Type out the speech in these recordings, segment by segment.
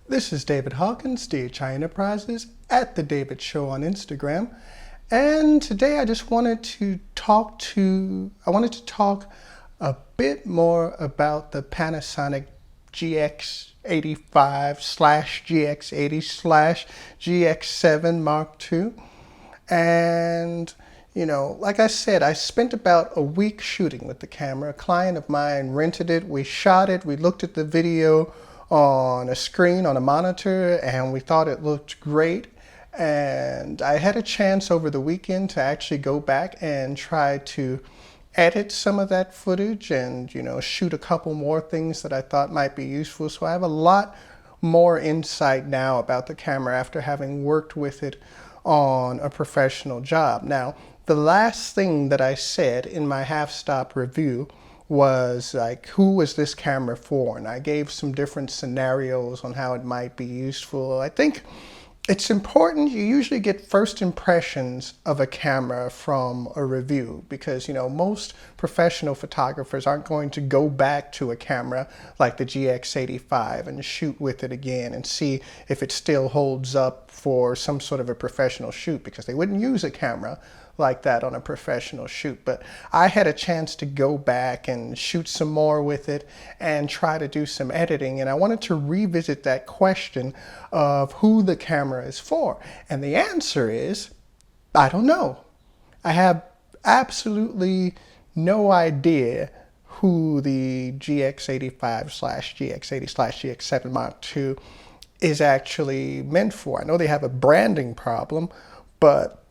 This is David Hawkins, DHI Enterprises, at The David Show on Instagram. And today I just wanted to talk a bit more about the Panasonic GX85 slash GX80 slash GX7 Mark II. And like I said, I spent about a week shooting with the camera. A client of mine rented it, we shot it, we looked at the video on a screen, on a monitor, and we thought it looked great. And I had a chance over the weekend to actually go back and try to edit some of that footage and, shoot a couple more things that I thought might be useful. So I have a lot more insight now about the camera after having worked with it on a professional job. Now, the last thing that I said in my half-stop review was like, who was this camera for? And I gave some different scenarios on how it might be useful. I think it's important. You usually get first impressions of a camera from a review because, most professional photographers aren't going to go back to a camera like the GX85 and shoot with it again and see if it still holds up for some sort of a professional shoot, because they wouldn't use a camera like that on a professional shoot. But I had a chance to go back and shoot some more with it and try to do some editing, and I wanted to revisit that question of who the camera is for. And the answer is, I don't know. I have absolutely no idea who the GX85 slash GX80 slash GX7 Mark II is actually meant for. I know they have a branding problem, but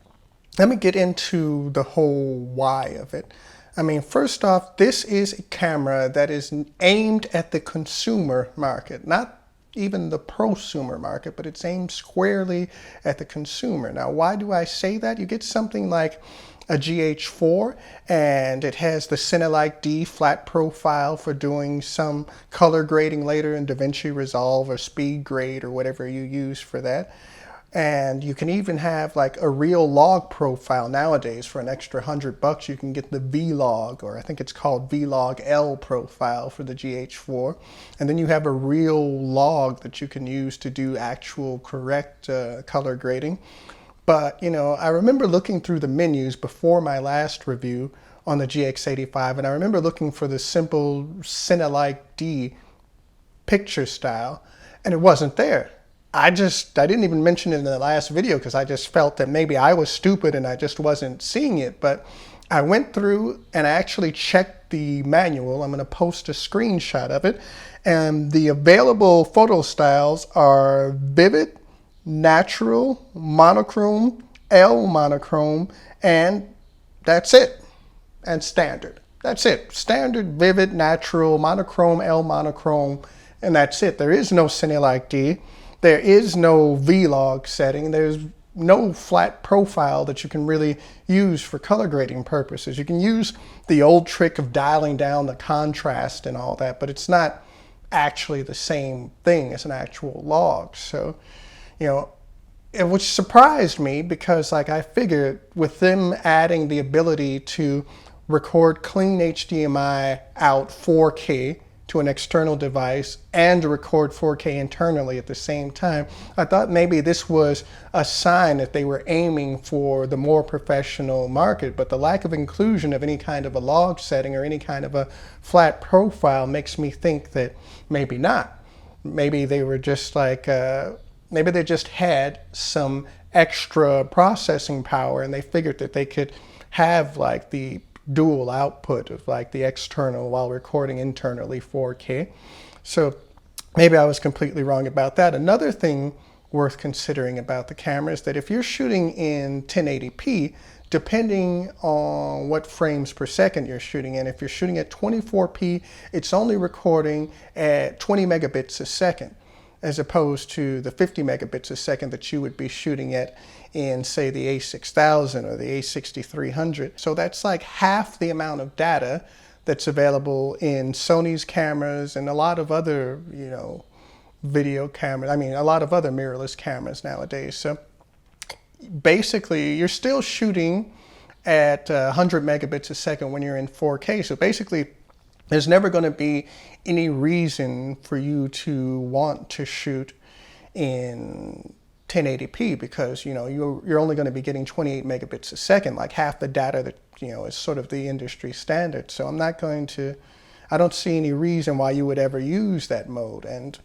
let me get into the whole why of it. I mean, first off, this is a camera that is aimed at the consumer market, not even the prosumer market, but it's aimed squarely at the consumer. Now, why do I say that? You get something like a GH4, and it has the Cinelike D flat profile for doing some color grading later in DaVinci Resolve or Speed Grade or whatever you use for that. And you can even have like a real log profile nowadays. For an extra $100 you can get the V-Log, or I think it's called V-Log L profile for the GH4. And then you have a real log that you can use to do actual correct color grading. But I remember looking through the menus before my last review on the GX85, and I remember looking for the simple Cinelike D picture style, and it wasn't there. I didn't even mention it in the last video because I just felt that maybe I was stupid and I just wasn't seeing it. But I went through and I actually checked the manual. I'm going to post a screenshot of it. And the available photo styles are vivid, natural, monochrome, L monochrome, and that's it. And standard. That's it. Standard, vivid, natural, monochrome, L monochrome, and that's it. There is no Cinelike D. There is no V-Log setting. There's no flat profile that you can really use for color grading purposes. You can use the old trick of dialing down the contrast and all that, but it's not actually the same thing as an actual log. So, which surprised me because I figured with them adding the ability to record clean HDMI out 4K to an external device and to record 4K internally at the same time, I thought maybe this was a sign that they were aiming for the more professional market. But the lack of inclusion of any kind of a log setting or any kind of a flat profile makes me think that maybe not. Maybe they were just maybe they just had some extra processing power and they figured that they could have the dual output of the external while recording internally 4K. So maybe I was completely wrong about that. Another thing worth considering about the camera is that if you're shooting in 1080p, depending on what frames per second you're shooting in, if you're shooting at 24p, it's only recording at 20 megabits a second, as opposed to the 50 megabits a second that you would be shooting at in, say, the A6000 or the A6300. So that's like half the amount of data that's available in Sony's cameras and a lot of other, video cameras. I mean, a lot of other mirrorless cameras nowadays. So basically, you're still shooting at 100 megabits a second when you're in 4K. So basically, there's never going to be any reason for you to want to shoot in 1080p because, you know, you're only going to be getting 28 megabits a second, like half the data that, you know, is sort of the industry standard. So I don't see any reason why you would ever use that mode. And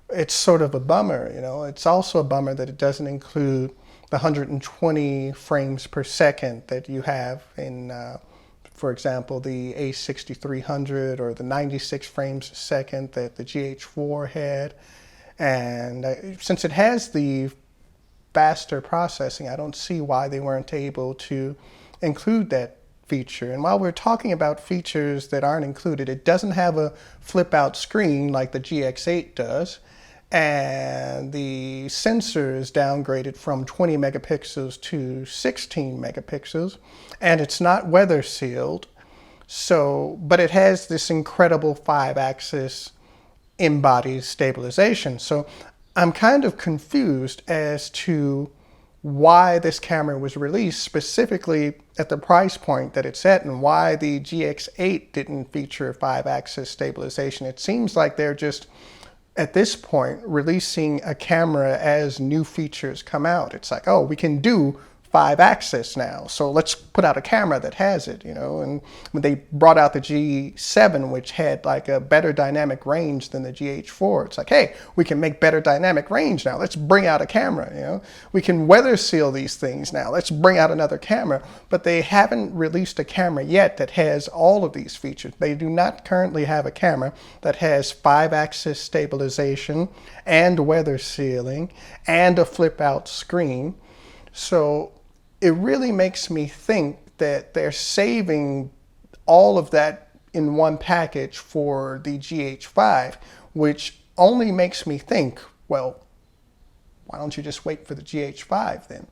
it's sort of a bummer, you know. It's also a bummer that it doesn't include the 120 frames per second that you have in, for example, the A6300 or the 96 frames a second that the GH4 had. And since it has the faster processing, I don't see why they weren't able to include that feature. And while we're talking about features that aren't included, it doesn't have a flip out screen like the GX8 does. And the sensor is downgraded from 20 megapixels to 16 megapixels. And it's not weather sealed. So, but it has this incredible 5-axis embodied stabilization. So I'm kind of confused as to why this camera was released specifically at the price point that it's at and why the GX8 didn't feature 5-axis stabilization. It seems like they're just, at this point, releasing a camera as new features come out. It's like, oh, we can do 5-axis now, so let's put out a camera that has it, you know. And when they brought out the G7, which had like a better dynamic range than the GH4, it's like, hey, we can make better dynamic range now. Let's bring out a camera, you know. We can weather seal these things now. Let's bring out another camera. But they haven't released a camera yet that has all of these features. They do not currently have a camera that has 5-axis stabilization and weather sealing and a flip out screen. So it really makes me think that they're saving all of that in one package for the GH5, which only makes me think, well, why don't you just wait for the GH5 then?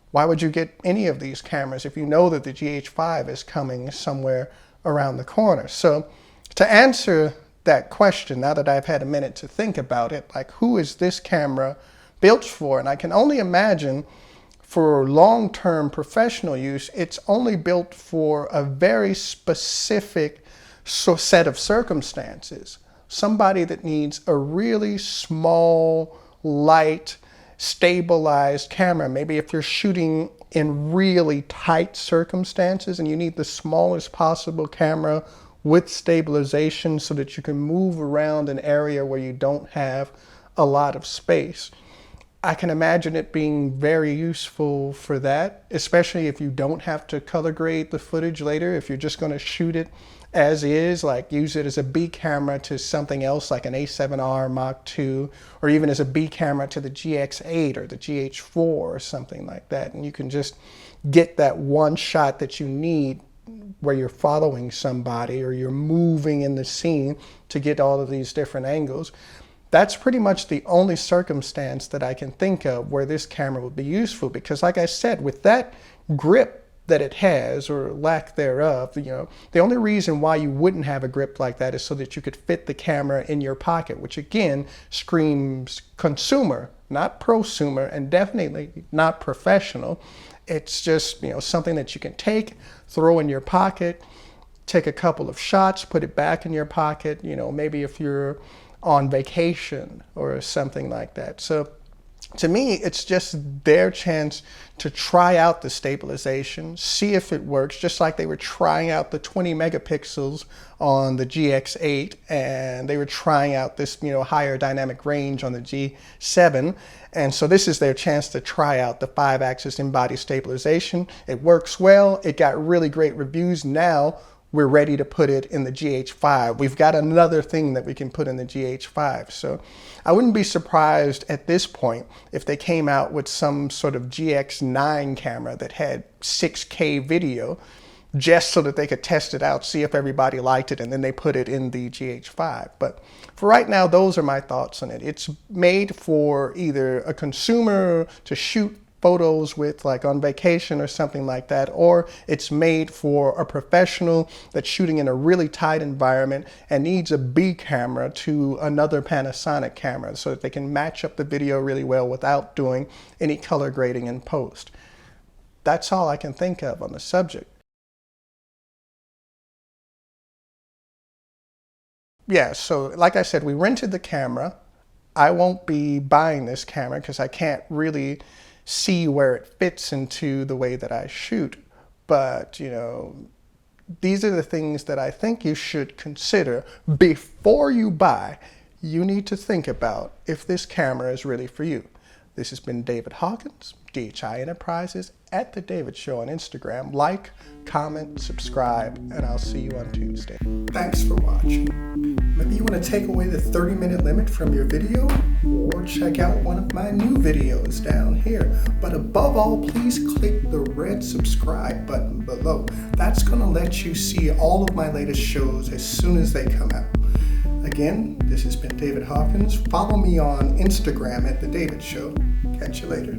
Why would you get any of these cameras if you know that the GH5 is coming somewhere around the corner? So to answer that question, now that I've had a minute to think about it, like, who is this camera built for? And I can only imagine for long-term professional use, it's only built for a very specific set of circumstances. Somebody that needs a really small, light, stabilized camera. Maybe if you're shooting in really tight circumstances and you need the smallest possible camera with stabilization so that you can move around an area where you don't have a lot of space. I can imagine it being very useful for that, especially if you don't have to color grade the footage later. If you're just going to shoot it as is, like use it as a B camera to something else like an A7R Mark II, or even as a B camera to the GX8 or the GH4 or something like that. And you can just get that one shot that you need where you're following somebody or you're moving in the scene to get all of these different angles. That's pretty much the only circumstance that I can think of where this camera would be useful, because like I said, with that grip that it has, or lack thereof, you know, the only reason why you wouldn't have a grip like that is so that you could fit the camera in your pocket, which again screams consumer, not prosumer, and definitely not professional. It's just, you know, something that you can take, throw in your pocket, take a couple of shots, put it back in your pocket, you know, maybe if you're on vacation or something like that. So to me, it's just their chance to try out the stabilization, see if it works, just like they were trying out the 20 megapixels on the GX8, and they were trying out this, you know, higher dynamic range on the G7. And so this is their chance to try out the 5-axis embodied stabilization. It works well. It got really great reviews. Now we're ready to put it in the GH5. We've got another thing that we can put in the GH5. So I wouldn't be surprised at this point if they came out with some sort of GX9 camera that had 6K video, just so that they could test it out, see if everybody liked it, and then they put it in the GH5. But for right now, those are my thoughts on it. It's made for either a consumer to shoot photos with, like on vacation or something like that, or it's made for a professional that's shooting in a really tight environment and needs a B camera to another Panasonic camera so that they can match up the video really well without doing any color grading in post. That's all I can think of on the subject. Yeah, so like I said, we rented the camera I won't be buying this camera because I can't really see where it fits into the way that I shoot. But, you know, these are the things that I think you should consider before you buy. You need to think about if this camera is really for you. This has been David Hawkins, DHI Enterprises, at The David Show on Instagram. Like, comment, subscribe, and I'll see you on Tuesday. Thanks for watching. Maybe you want to take away the 30-minute limit from your video, or check out one of my new videos down here. But above all, please click the red subscribe button below. That's going to let you see all of my latest shows as soon as they come out. Again, this has been David Hawkins. Follow me on Instagram at The David Show. Catch you later.